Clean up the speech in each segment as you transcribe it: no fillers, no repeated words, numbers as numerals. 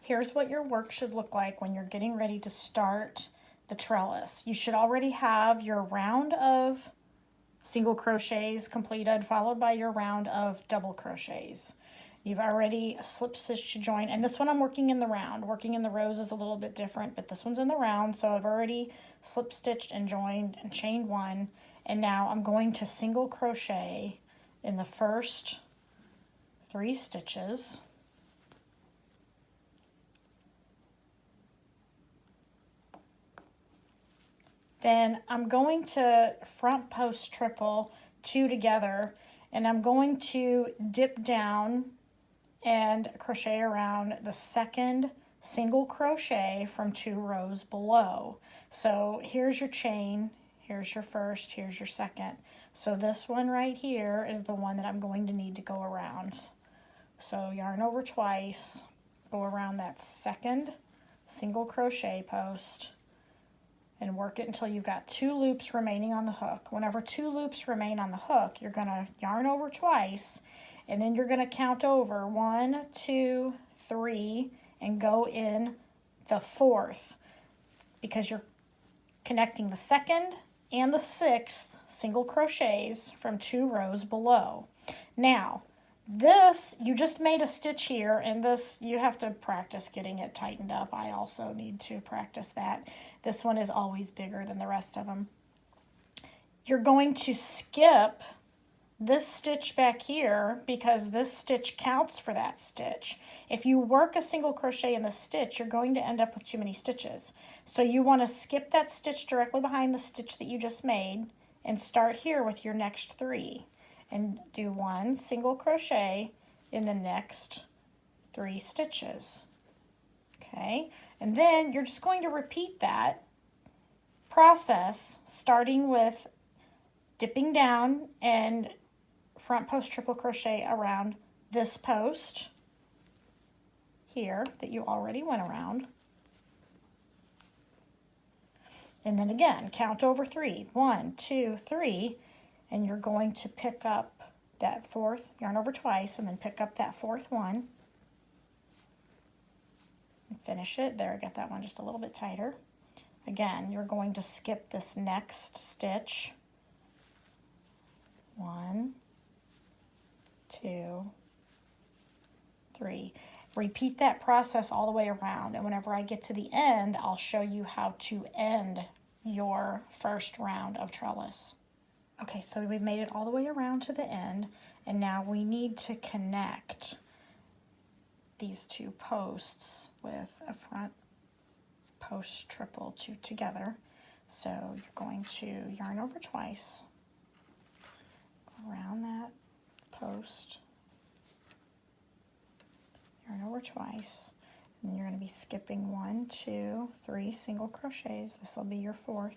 here's what your work should look like when you're getting ready to start the trellis. You should already have your round of single crochets completed, followed by your round of double crochets. You've already slip stitched to join, and this one I'm working in the round. Working in the rows is a little bit different, but this one's in the round, so I've already slip stitched and joined and chained one, and now I'm going to single crochet in the first 3 stitches. Then I'm going to front post triple 2 together, and I'm going to dip down and crochet around the second single crochet from 2 rows below. So here's your chain, here's your first, here's your second. So this one right here is the one that I'm going to need to go around. So yarn over twice, go around that second single crochet post, and work it until you've got 2 loops remaining on the hook. Whenever 2 loops remain on the hook, you're gonna yarn over twice, and then you're gonna count over 1, 2, 3, and go in the 4th, because you're connecting the 2nd and the 6th single crochets from 2 rows below. Now, this, you just made a stitch here, and this, you have to practice getting it tightened up. I also need to practice that. This one is always bigger than the rest of them. You're going to skip this stitch back here because this stitch counts for that stitch. If you work a single crochet in the stitch, you're going to end up with too many stitches. So you want to skip that stitch directly behind the stitch that you just made and start here with your next 3. And do 1 single crochet in the next 3 stitches. Okay, and then you're just going to repeat that process, starting with dipping down and front post triple crochet around this post here that you already went around. And then again, count over 3. 1, 2, 3. And you're going to pick up that 4th, yarn over twice, and then pick up that 4th one. And finish it. There, get that one just a little bit tighter. Again, you're going to skip this next stitch. 1, 2, 3. Repeat that process all the way around, and whenever I get to the end, I'll show you how to end your first round of trellis. Okay, so we've made it all the way around to the end, and now we need to connect these 2 posts with a front post triple 2 together. So you're going to yarn over twice, go around that post, yarn over twice, and then you're going to be skipping 1, 2, 3 single crochets. This will be your 4th.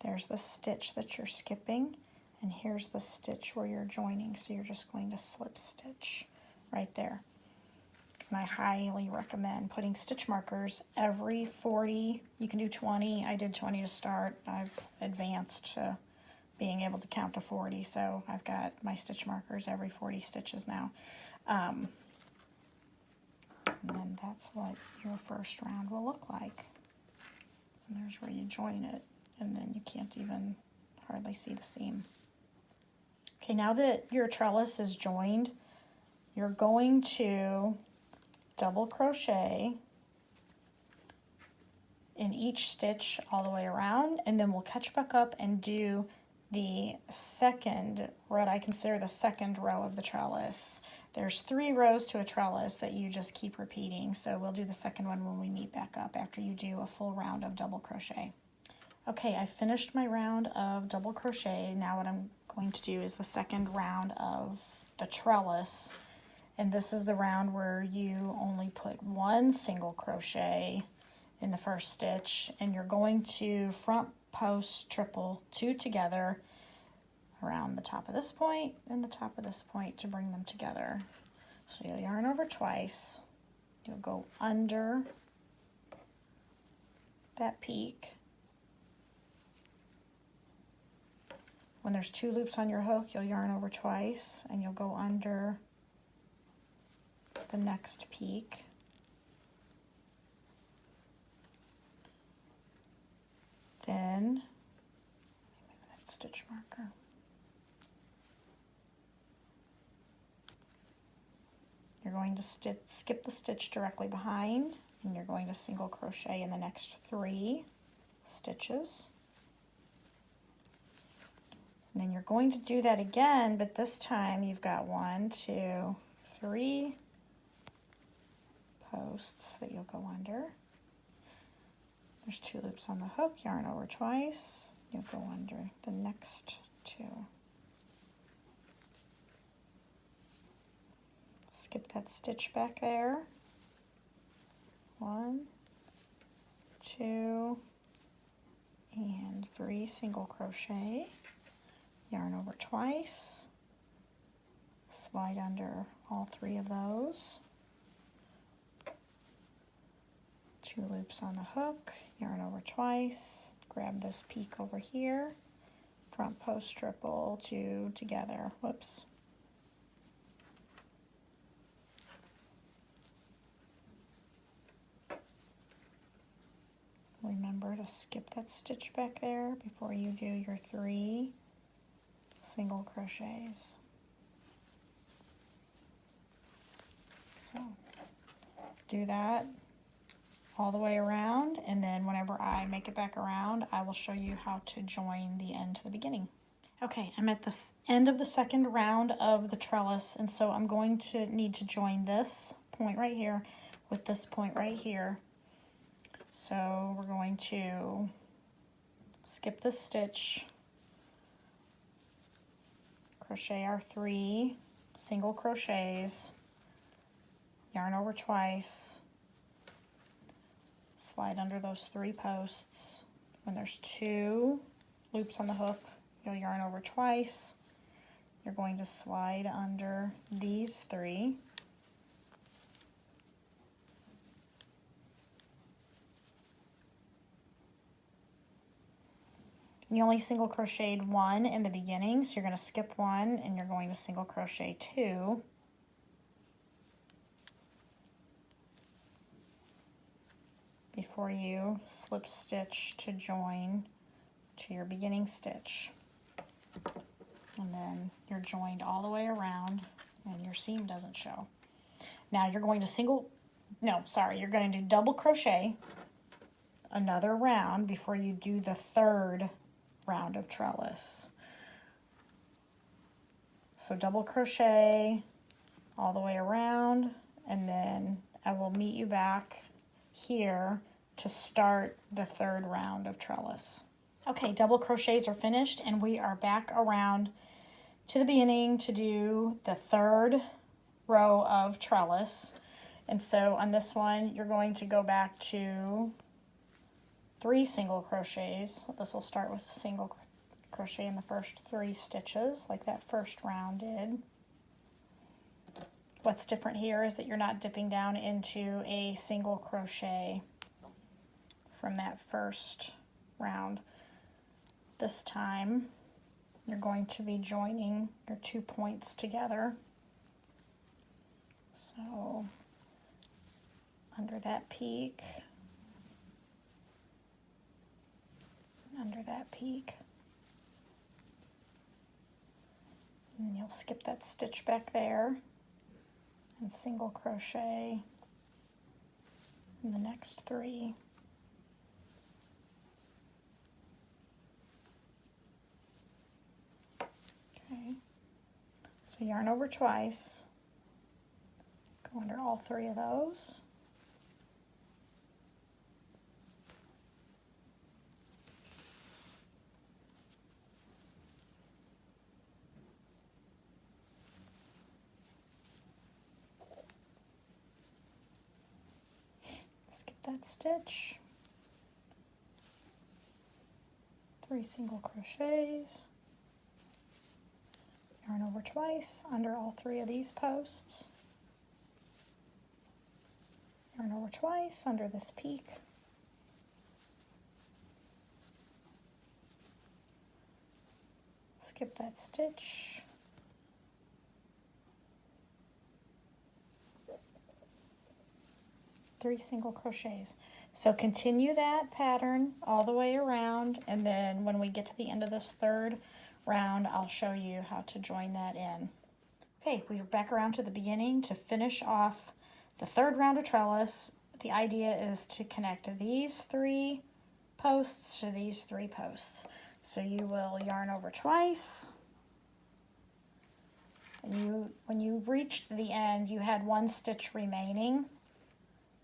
There's the stitch that you're skipping, and here's the stitch where you're joining, so you're just going to slip stitch right there. And I highly recommend putting stitch markers every 40. You can do 20. I did 20 to start. I've advanced to being able to count to 40, so I've got my stitch markers every 40 stitches now. And then that's what your first round will look like. And there's where you join it, and then you can't even hardly see the seam. Okay, now that your trellis is joined, you're going to double crochet in each stitch all the way around, and then we'll catch back up and do the second, what I consider the second row of the trellis. There's 3 rows to a trellis that you just keep repeating, so we'll do the second one when we meet back up after you do a full round of double crochet. Okay, I finished my round of double crochet. Now what I'm going to do is the second round of the trellis, and this is the round where you only put 1 single crochet in the first stitch, and you're going to front post triple 2 together around the top of this point and the top of this point to bring them together. So you'll yarn over twice, you'll go under that peak, When there's 2 loops on your hook, you'll yarn over twice and you'll go under the next peak. Then, move that stitch marker. You're going to skip the stitch directly behind, and you're going to single crochet in the next 3 stitches. And then you're going to do that again, but this time you've got 1, 2, 3 posts that you'll go under. There's 2 loops on the hook, yarn over twice, you'll go under the next 2. Skip that stitch back there. 1, 2, and 3 single crochet. Yarn over twice. Slide under all 3 of those. 2 loops on the hook, yarn over twice. Grab this peak over here. Front post triple, 2 together. Whoops. Remember to skip that stitch back there before you do your 3 single crochets. So do that all the way around, and then whenever I make it back around, I will show you how to join the end to the beginning. Okay, I'm at the end of the second round of the trellis, and so I'm going to need to join this point right here with this point right here. So we're going to skip this stitch, crochet our 3 single crochets, yarn over twice, slide under those 3 posts. When there's 2 loops on the hook, you'll yarn over twice. You're going to slide under these 3. You only single crocheted 1 in the beginning, so you're going to skip 1 and you're going to single crochet 2. Before you slip stitch to join to your beginning stitch. And then you're joined all the way around and your seam doesn't show. Now you're going to you're going to do double crochet another round before you do the 3rd round of trellis. So double crochet all the way around, and then I will meet you back here to start the 3rd round of trellis. Okay, double crochets are finished and we are back around to the beginning to do the 3rd row of trellis. And so on this one, you're going to go back to 3 single crochets. This will start with a single crochet in the first 3 stitches, like that first round did. What's different here is that you're not dipping down into a single crochet from that first round. This time, you're going to be joining your 2 points together. So, under that peak, under that peak, and you'll skip that stitch back there and single crochet in the next 3. Okay, so yarn over twice, go under all 3 of those. Skip that stitch, 3 single crochets, yarn over twice under all 3 of these posts, yarn over twice under this peak, skip that stitch. Three single crochets. So continue that pattern all the way around, and then when we get to the end of this third round, I'll show you how to join that in. Okay, we're back around to the beginning to finish off the third round of trellis. The idea is to connect these 3 posts to these 3 posts. So you will yarn over twice, and when you reached the end, you had 1 stitch remaining.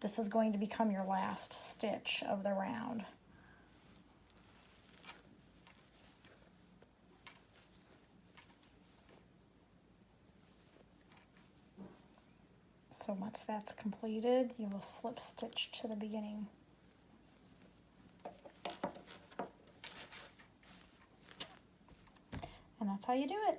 This is going to become your last stitch of the round. So once that's completed, you will slip stitch to the beginning. And that's how you do it.